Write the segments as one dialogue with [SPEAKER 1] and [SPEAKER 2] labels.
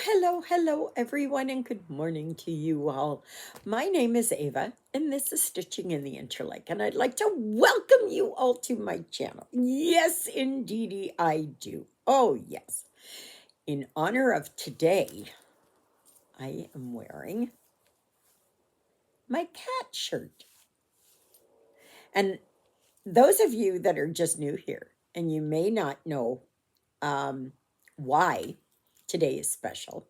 [SPEAKER 1] Hello, everyone, and good morning to you all. My name is Ava, and this is Stitching in the Interlake, and I'd like to welcome you all to my channel. Yes, indeedy, I do. Oh, yes. In honor of today, I am wearing my cat shirt. And those of you that are just new here, and you may not know why today is special,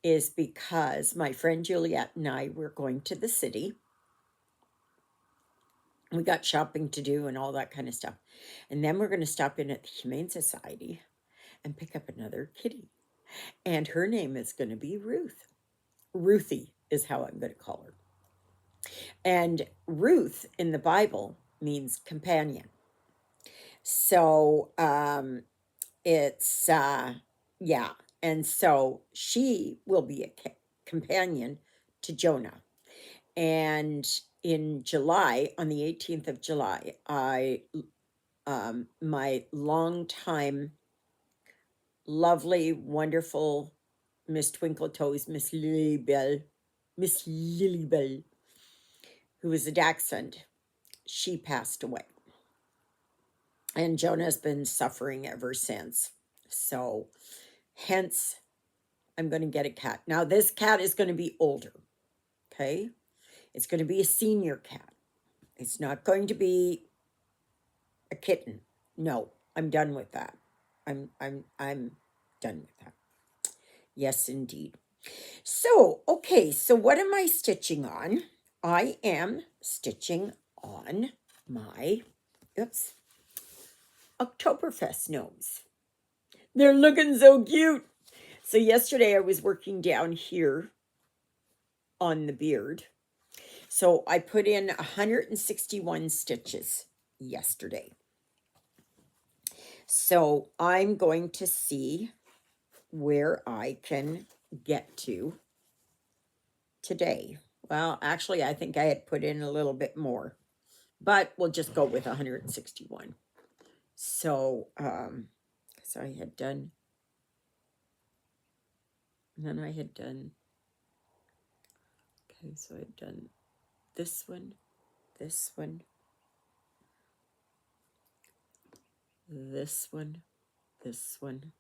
[SPEAKER 1] is because my friend Juliet and I were going to the city. We got shopping to do and all that kind of stuff. And then we're going to stop in at the Humane Society and pick up another kitty. And her name is going to be Ruth. Ruthie is how I'm going to call her. And Ruth in the Bible means companion. So it's, yeah. And so she will be a companion to Jonah. And in July, on the 18th of July, my longtime, lovely, wonderful Miss Twinkle Toes, Miss Lilybell, who was a dachshund, she passed away. And Jonah's been suffering ever since. So, hence, I'm going to get a cat. Now, this cat is going to be older, okay? It's going to be a senior cat. It's not going to be a kitten. No, I'm done with that. I'm done with that. Yes, indeed. So, okay, so what am I stitching on? I am stitching on my, Oktoberfest gnomes. They're looking so cute. So yesterday I was working down here on the beard. So I put in 161 stitches yesterday. So I'm going to see where I can get to today. Well, actually, I think I had put in a little bit more, but we'll just go with 161. So, so I had done, and then I had done, okay, so I had done this one, this one, this one, this one,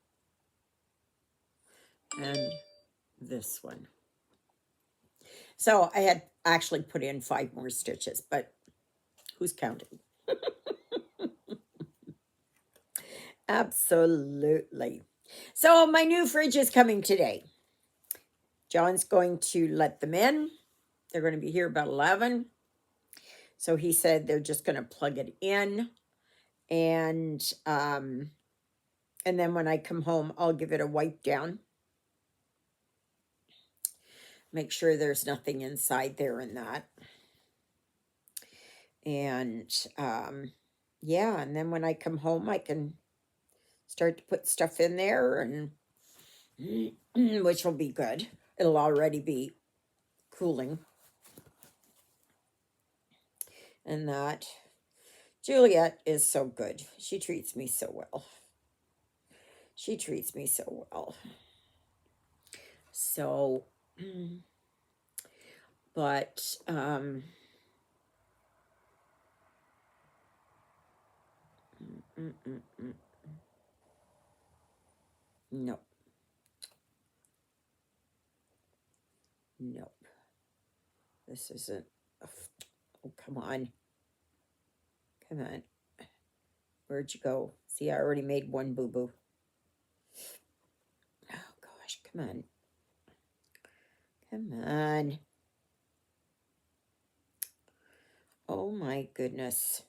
[SPEAKER 1] and this one. So I had actually put in 5 more stitches, but who's counting? Absolutely. So my new fridge is coming today. John's going to let them in. They're going to be here about 11. So he said they're just going to plug it in. And then when I come home, I'll give it a wipe down. Make sure there's nothing inside there in that. And yeah, and then when I come home, I can start to put stuff in there, and which will be good. It'll already be cooling. And that. Juliet is so good. She treats me so well. She treats me so well. So, but, nope. Nope. This isn't, oh, come on. Come on. Where'd you go? See, I already made one boo-boo. Oh, gosh, come on. Come on. Oh, my goodness.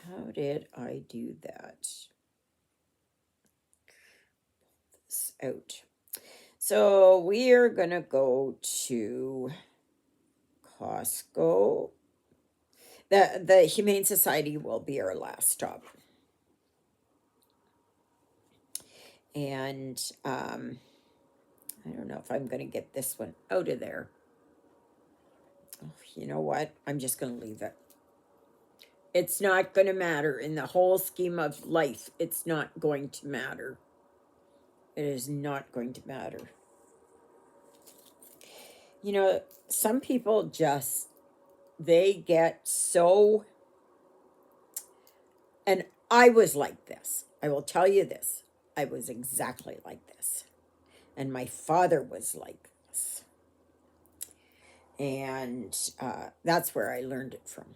[SPEAKER 1] How did I do that? Pull this out. So we are going to go to Costco. The Humane Society will be our last stop. And I don't know if I'm going to get this one out of there. Oh, you know what? I'm just going to leave it. It's not going to matter in the whole scheme of life. It's not going to matter. It is not going to matter. You know, some people just, they get so, and I was like this. I will tell you this. I was exactly like this. And my father was like this. And that's where I learned it from.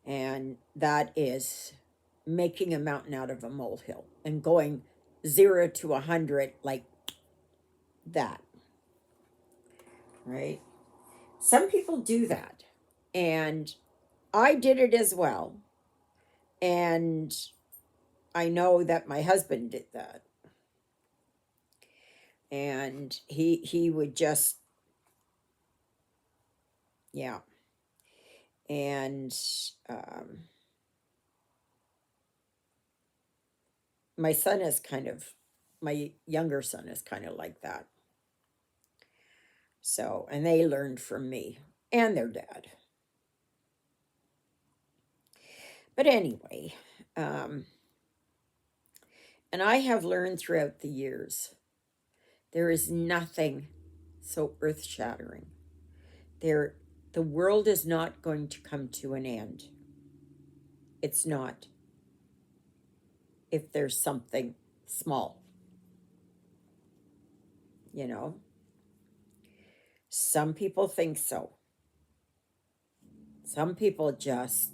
[SPEAKER 1] And that is making a mountain out of a molehill and going 0 to 100 like that, right? Some people do that. And I did it as well. And I know that my husband did that. And he would just, yeah. And my son is kind of, my younger son is kind of like that. So, and they learned from me and their dad. But anyway, um, and I have learned throughout the years, there is nothing so earth shattering. There, the world is not going to come to an end. It's not. If there's something small, you know, some people think so. Some people just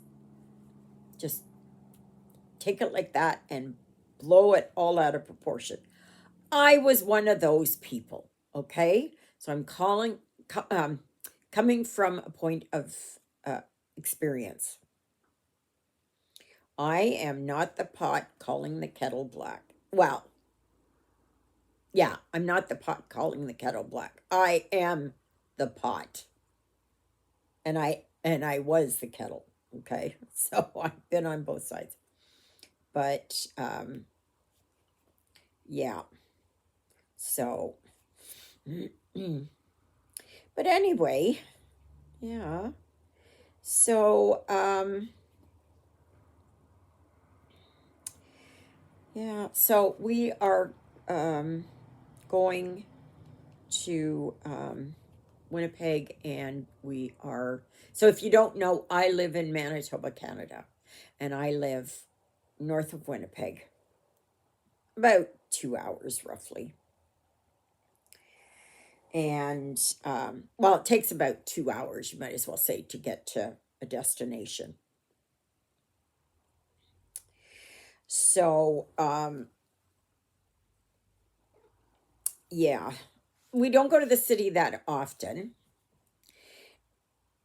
[SPEAKER 1] take it like that and blow it all out of proportion. I was one of those people, okay? So I'm coming from a point of experience. I am not the pot calling the kettle black. Well, yeah, I'm not the pot calling the kettle black. I am the pot. And I was the kettle, okay? So I've been on both sides. But yeah. So but anyway, yeah. So yeah, so we are going to Winnipeg, and we are. So if you don't know, I live in Manitoba, Canada, and I live north of Winnipeg, about 2 hours roughly. And well, it takes about 2 hours, you might as well say, to get to a destination. So yeah, we don't go to the city that often,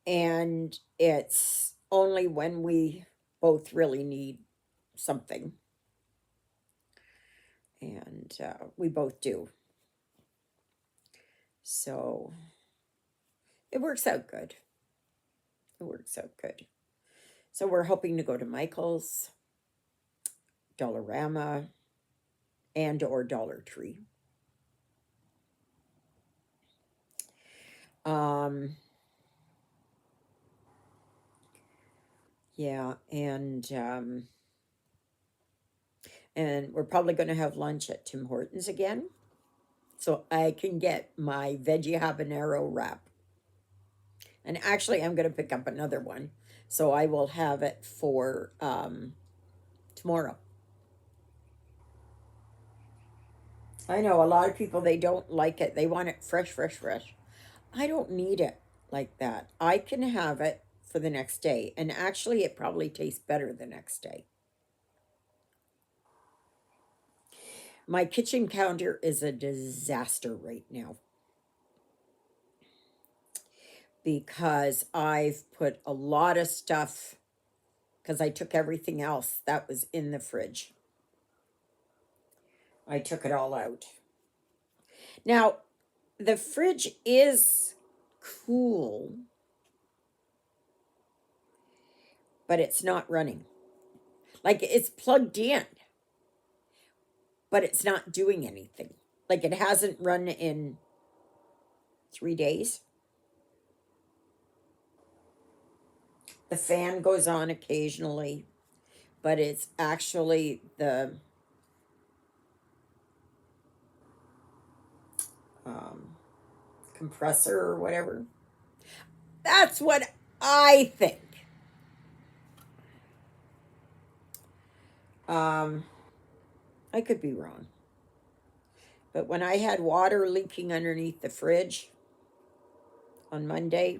[SPEAKER 1] and it's only when we both really need something, and we both do. So it works out good. It works out good. So we're hoping to go to Michael's, Dollarama, and or Dollar Tree. Um, yeah, and we're probably going to have lunch at Tim Hortons again, so I can get my veggie habanero wrap. And actually, I'm going to pick up another one, so I will have it for tomorrow. I know a lot of people, they don't like it. They want it fresh, fresh, fresh. I don't need it like that. I can have it for the next day, and actually, it probably tastes better the next day. My kitchen counter is a disaster right now because I've put a lot of stuff, because I took everything else that was in the fridge. I took it all out. Now, the fridge is cool, but it's not running. Like, it's plugged in, but it's not doing anything. Like, it hasn't run in 3 days. The fan goes on occasionally, but it's actually compressor or whatever. That's what I think. I could be wrong. But when I had water leaking underneath the fridge on Monday,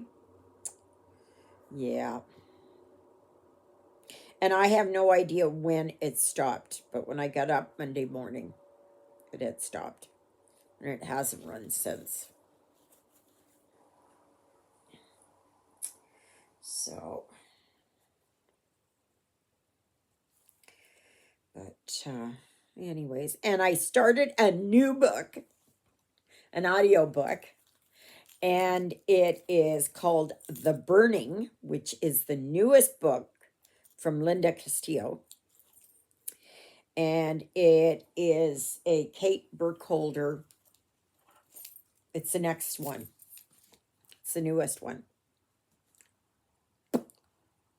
[SPEAKER 1] yeah. And I have no idea when it stopped. But when I got up Monday morning, it had stopped. And it hasn't run since. So, but anyways, and I started a new book, an audio book, and it is called The Burning, which is the newest book from Linda Castillo. And it is a Kate Burkholder. It's the next one. It's the newest one.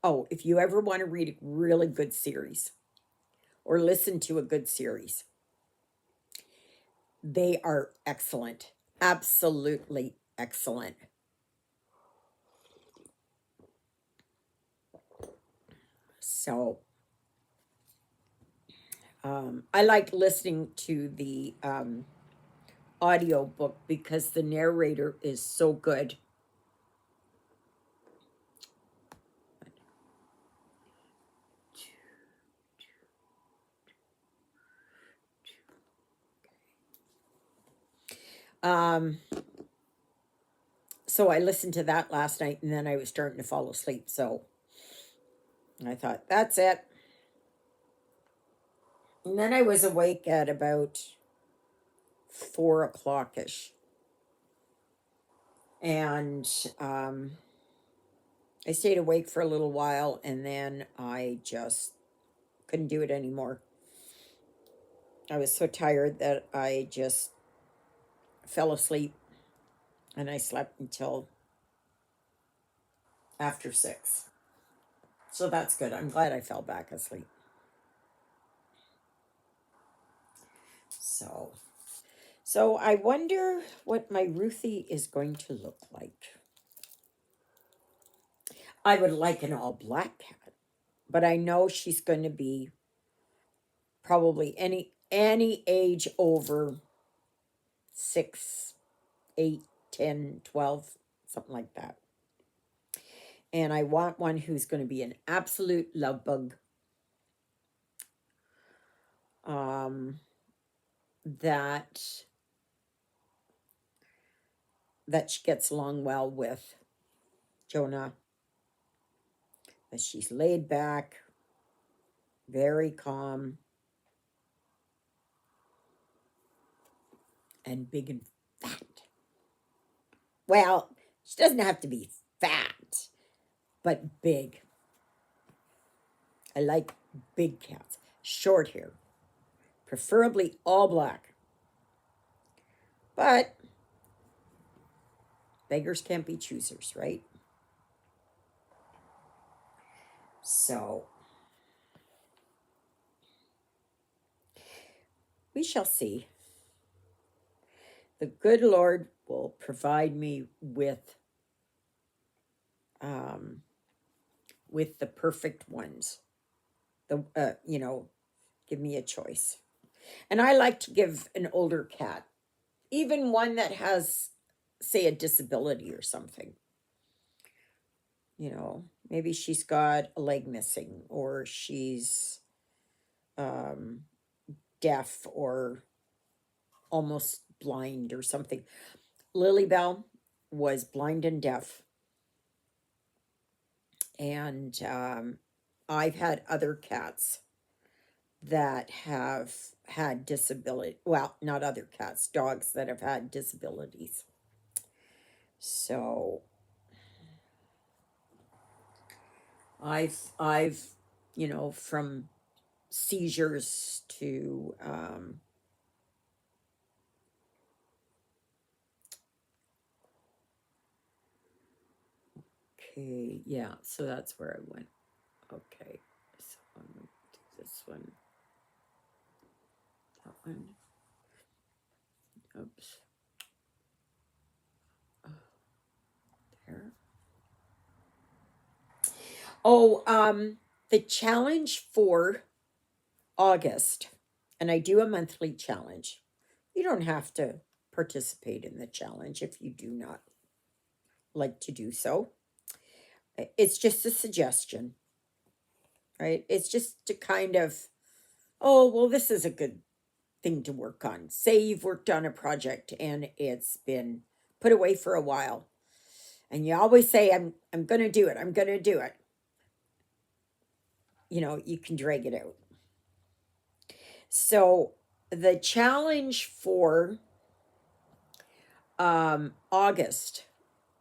[SPEAKER 1] Oh, if you ever want to read a really good series or listen to a good series, they are excellent. Absolutely excellent. So, I like listening to the audio book because the narrator is so good. So I listened to that last night and then I was starting to fall asleep. So I thought, that's it. And then I was awake at about 4 o'clock-ish. And I stayed awake for a little while and then I just couldn't do it anymore. I was so tired that I just fell asleep and I slept until after 6. So that's good. I'm glad I fell back asleep. So I wonder what my Ruthie is going to look like. I would like an all black cat, but I know she's going to be probably any age over 6, 8, 10, 12, something like that. And I want one who's going to be an absolute love bug. That she gets along well with Jonah. That she's laid back, very calm, and big and fat. Well, she doesn't have to be fat, but big. I like big cats. Short hair, preferably all black. But beggars can't be choosers, right? So we shall see. The good Lord will provide me with the perfect ones. Give me a choice. And I like to give an older cat, even one that has, say, a disability or something. Maybe she's got a leg missing, or she's deaf, or almost blind, or something. Lily Bell was blind and deaf. And I've had other cats that have had disability. Well, not other cats, dogs that have had disabilities. So I've from seizures to okay, yeah, so that's where I went. Okay, so I'm gonna do this one, that one. Oops. Oh, the challenge for August, and I do a monthly challenge. You don't have to participate in the challenge if you do not like to do so. It's just a suggestion, right? It's just to kind of, oh, well, this is a good thing to work on. Say you've worked on a project and it's been put away for a while, and you always say, I'm going to do it. I'm going to do it. You know, you can drag it out. So the challenge for August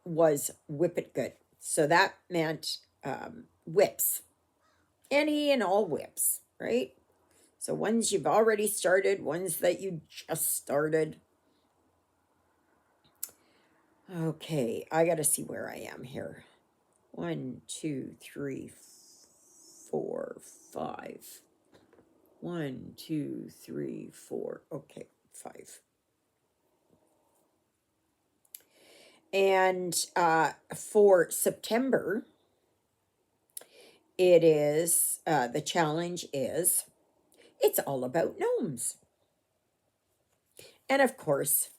[SPEAKER 1] was whip it good. So that meant whips, any and all whips, right? So ones you've already started, ones that you just started. Okay, I got to see where I am here. 1, 2, 3, 4, 5. 1, 2, 3, 4. Okay, 5. And for September, it is the challenge is it's all about gnomes. And of course,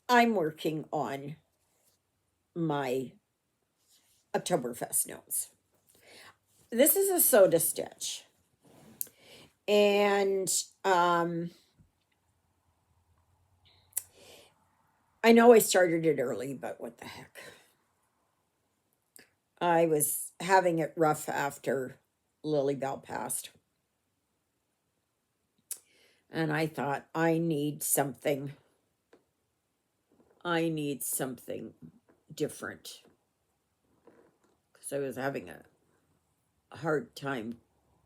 [SPEAKER 1] I'm working on my Oktoberfest gnomes. This is a soda stitch. And I know I started it early, but what the heck? I was having it rough after Lily Bell passed. And I thought, I need something different. Because I was having a hard time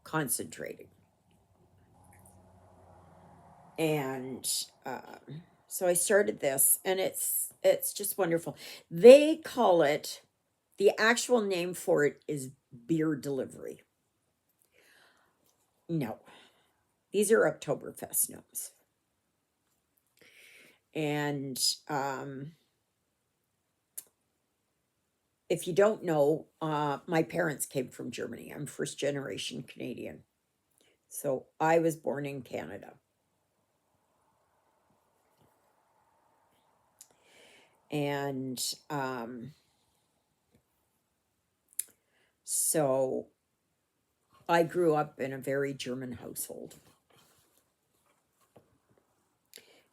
[SPEAKER 1] concentrating. And so I started this, and it's just wonderful. They call it, the actual name for it is beer delivery. No, these are Oktoberfest gnomes. And if you don't know, my parents came from Germany. I'm first generation Canadian. So I was born in Canada. And so I grew up in a very German household.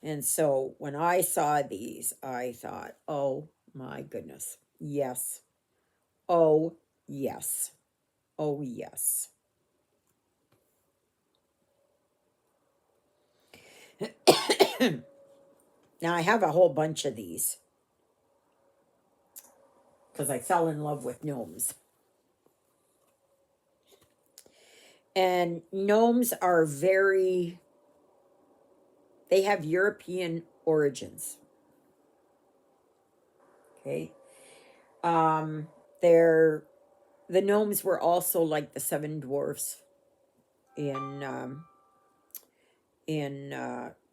[SPEAKER 1] And so when I saw these, I thought, oh my goodness, yes. Oh, yes. Oh, yes. Now I have a whole bunch of these because I fell in love with gnomes. And gnomes are they have European origins. Okay. They're, the gnomes were also like the seven dwarfs in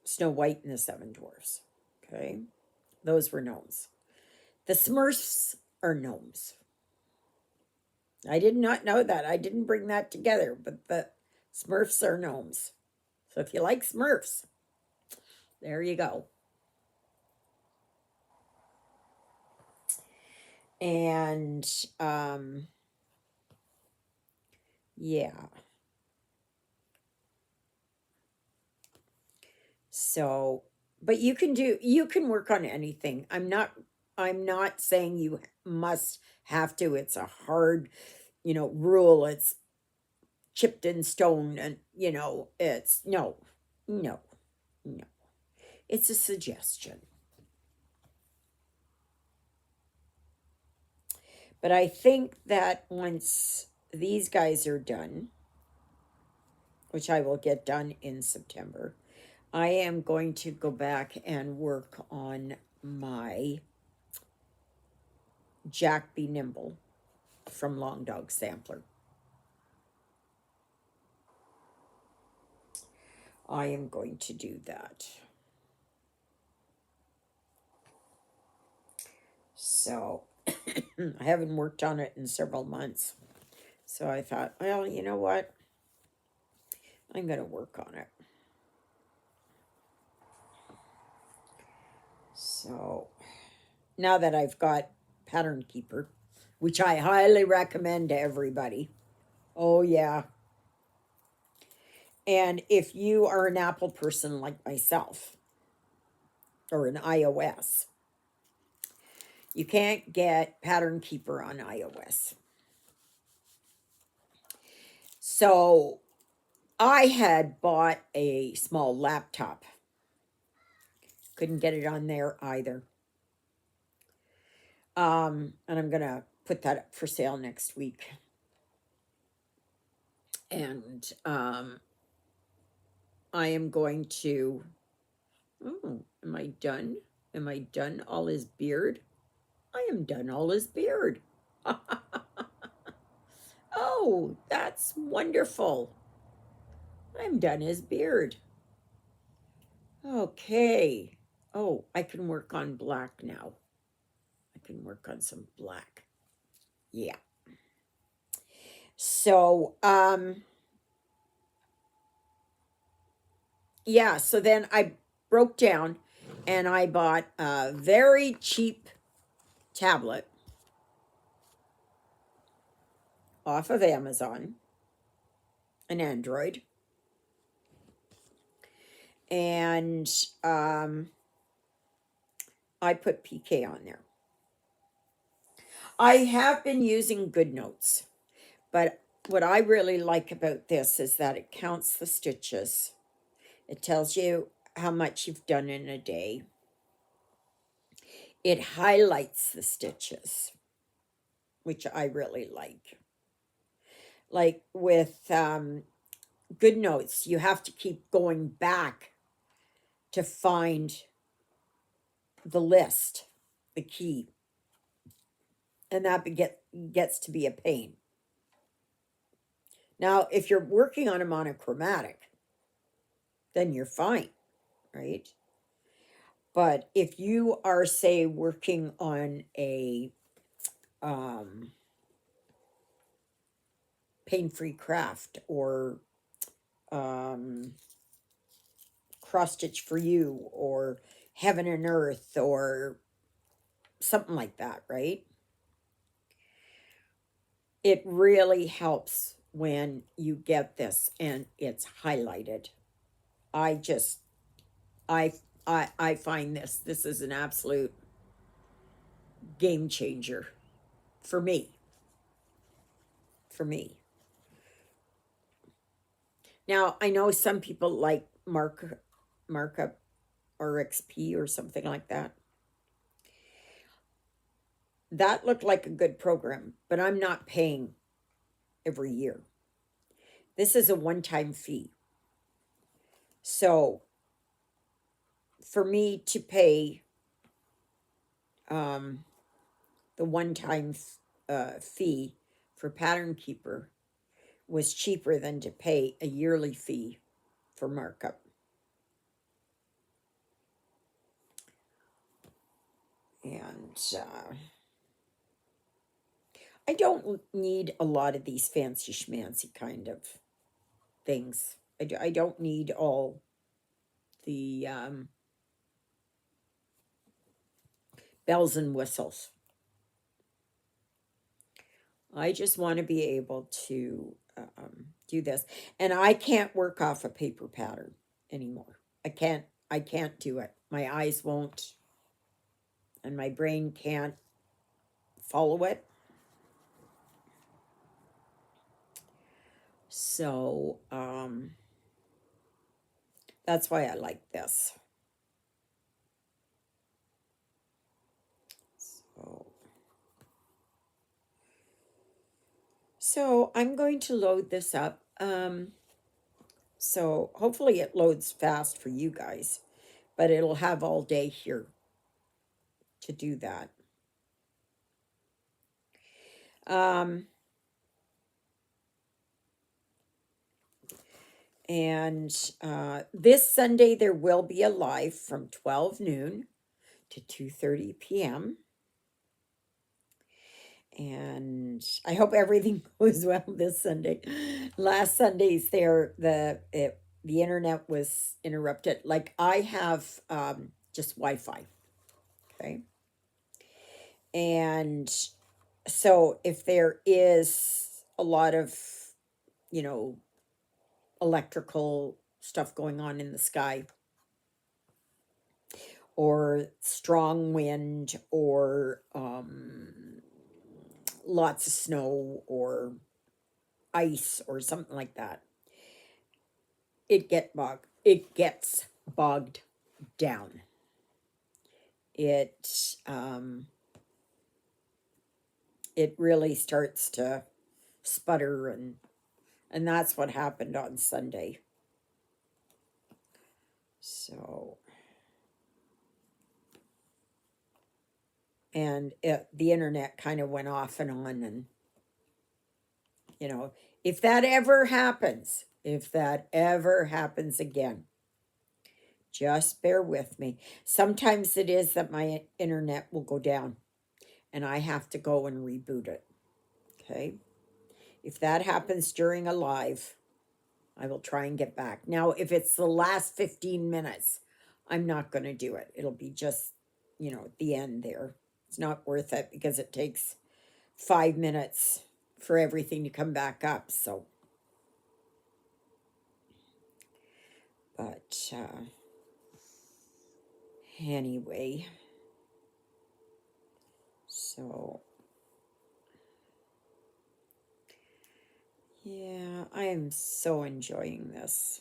[SPEAKER 1] Snow White and the Seven Dwarfs. Okay. Those were gnomes. The Smurfs are gnomes. I did not know that. I didn't bring that together, but the Smurfs are gnomes. So if you like Smurfs, there you go. And yeah. So, but you can work on anything. I'm not saying you must have to. It's a hard, rule. It's chipped in stone, and it's no, no, no. It's a suggestion. But I think that once these guys are done, which I will get done in September, I am going to go back and work on my Jack Be Nimble from Long Dog Sampler. I am going to do that. So, I haven't worked on it in several months. So I thought, well, you know what? I'm going to work on it. So now that I've got Pattern Keeper, which I highly recommend to everybody. Oh, yeah. And if you are an Apple person like myself, or an iOS, you can't get Pattern Keeper on iOS. So I had bought a small laptop. Couldn't get it on there either. And I'm going to put that up for sale next week. And I am going to... Oh, am I done? Am I done all his beard? I am done all his beard. Oh, that's wonderful. I'm done his beard. Okay. Oh, I can work on black now. I can work on some black. Yeah. So, yeah, so then I broke down and I bought a very cheap tablet off of Amazon, an Android. And I put PK on there. I have been using GoodNotes, but what I really like about this is that it counts the stitches. It tells you how much you've done in a day. It highlights the stitches, which I really like. Like with GoodNotes, you have to keep going back to find the list, the key. And that gets to be a pain. Now, if you're working on a monochromatic, then you're fine, right? But if you are, say, working on a pain-free craft or cross stitch for you or heaven and earth or something like that, right? It really helps when you get this and it's highlighted. I find this is an absolute game changer for me. For me. Now, I know some people like markup or XP or something like that. That looked like a good program, but I'm not paying every year. This is a one-time fee. So for me to pay the one-time fee for Pattern Keeper was cheaper than to pay a yearly fee for markup. And I don't need a lot of these fancy schmancy kind of things. I don't need all the bells and whistles. I just want to be able to do this. And I can't work off a paper pattern anymore. I can't do it. My eyes won't, and my brain can't follow it. So that's why I like this. So I'm going to load this up. So hopefully it loads fast for you guys, but it'll have all day here to do that. And this Sunday there will be a live from 12 noon to 2:30 p.m. And I hope everything goes well this Sunday. Last Sunday's the internet was interrupted. Like I have just Wi-Fi, okay? And so if there is a lot of, you know, electrical stuff going on in the sky, or strong wind, or lots of snow or ice or something like that, it gets bogged down. It it really starts to sputter, and that's what happened on Sunday. So, and the internet kind of went off and on, and you know, if that ever happens, again, just bear with me. Sometimes it is that my internet will go down and I have to go and reboot it. Okay. If that happens during a live, I will try and get back. Now, if it's the last 15 minutes, I'm not going to do it. It'll be just, you know, at the end there. It's not worth it because it takes 5 minutes for everything to come back up. So, but anyway, so yeah, I am so enjoying this.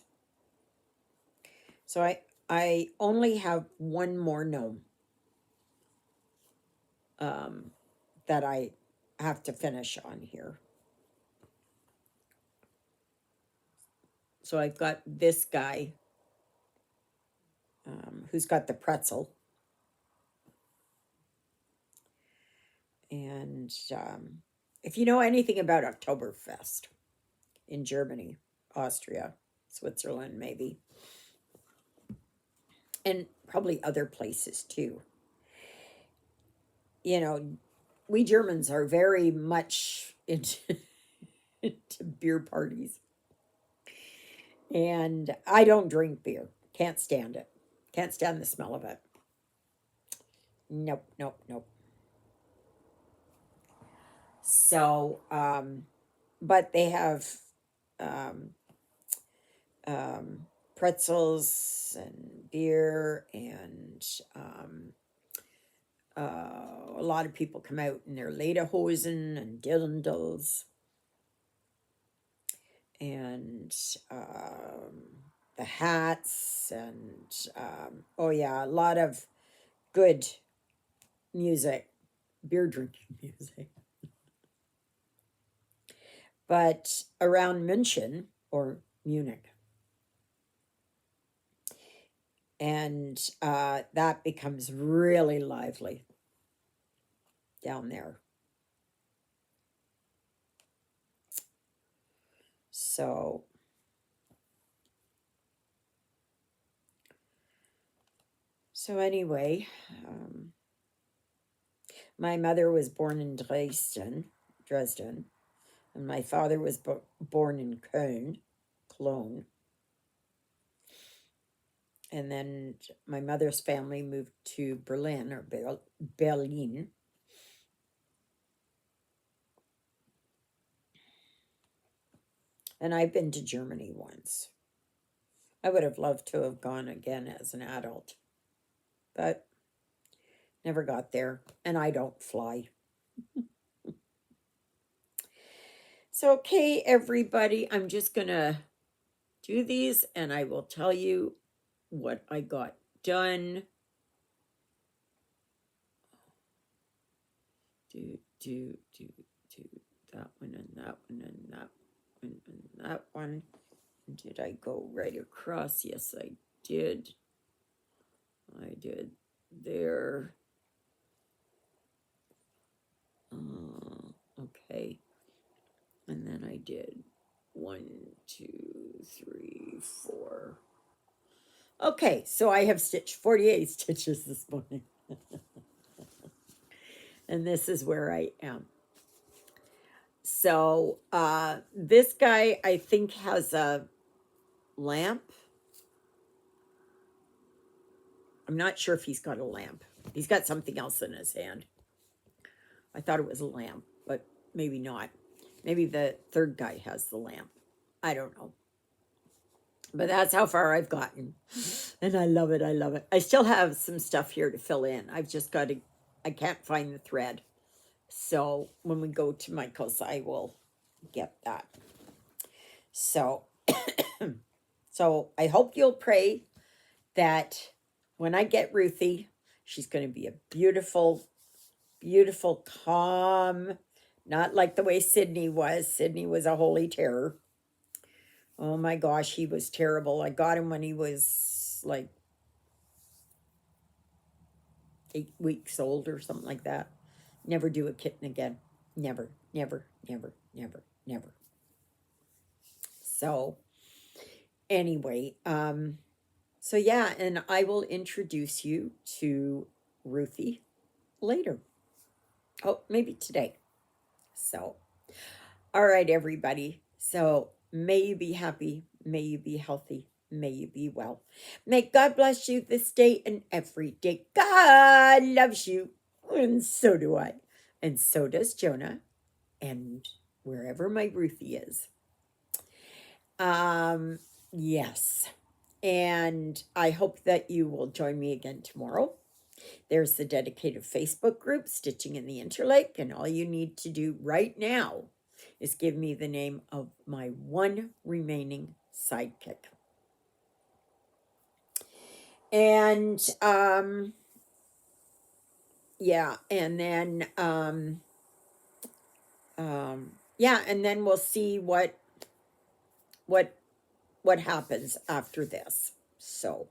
[SPEAKER 1] So I only have one more gnome that I have to finish on here. So I've got this guy who's got the pretzel. And if you know anything about Oktoberfest in Germany, Austria, Switzerland, maybe, and probably other places too, you know, we Germans are very much into, into beer parties. And I don't drink beer. Can't stand it. Can't stand the smell of it. Nope, nope, nope. So, but they have um, pretzels and beer, and a lot of people come out in their lederhosen and dirndls, and the hats, and oh yeah, a lot of good music, beer drinking music. But around München or Munich, and that becomes really lively down there. So anyway, my mother was born in Dresden, and my father was born in Cologne. And then my mother's family moved to Berlin or Berlin. And I've been to Germany once. I would have loved to have gone again as an adult, but never got there, and I don't fly. So, okay, everybody, I'm just going to do these, and I will tell you what I got done. Do that one and that one and that one and that one. Did I go right across? Yes, I did. I did there. Okay. And then I did 1, 2, 3, 4. Okay, so I have stitched 48 stitches this morning. And this is where I am. So this guy, I think, has a lamp. I'm not sure if he's got a lamp. He's got something else in his hand. I thought it was a lamp, but maybe not. Maybe the third guy has the lamp. I don't know. But that's how far I've gotten. And I love it. I love it. I still have some stuff here to fill in. I've just got to, I can't find the thread. So when we go to Michael's, I will get that. So, so I hope you'll pray that when I get Ruthie, she's going to be a beautiful, beautiful, calm, not like the way Sydney was. Sydney was a holy terror. Oh my gosh, he was terrible. I got him when he was like 8 weeks old or something like that. Never do a kitten again. Never, never, never, never, never. So anyway, so yeah, and I will introduce you to Ruthie later. Oh, maybe today. So, all right, everybody. So may you be happy. May you be healthy. May you be well. May God bless you this day and every day. God loves you. And so do I. And so does Jonah. And wherever my Ruthie is. Yes. And I hope that you will join me again tomorrow. There's the dedicated Facebook group, Stitching in the Interlake. And all you need to do right now is give me the name of my one remaining sidekick. And, yeah, and then, yeah, and then we'll see what happens after this. So,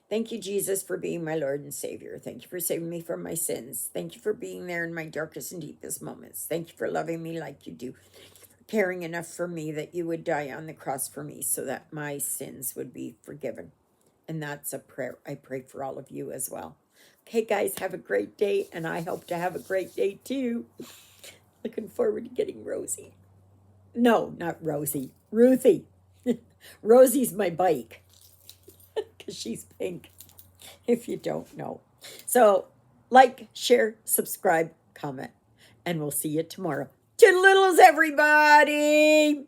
[SPEAKER 1] thank you, Jesus, for being my Lord and Savior. Thank you for saving me from my sins. Thank you for being there in my darkest and deepest moments. Thank you for loving me like you do. Caring enough for me that you would die on the cross for me so that my sins would be forgiven. And that's a prayer I pray for all of you as well. Okay, guys, have a great day, and I hope to have a great day too. Looking forward to getting Rosie. No, not Rosie. Ruthie. Rosie's my bike because she's pink, if you don't know. So, like, share, subscribe, comment, and we'll see you tomorrow. Toodle-oodles, everybody!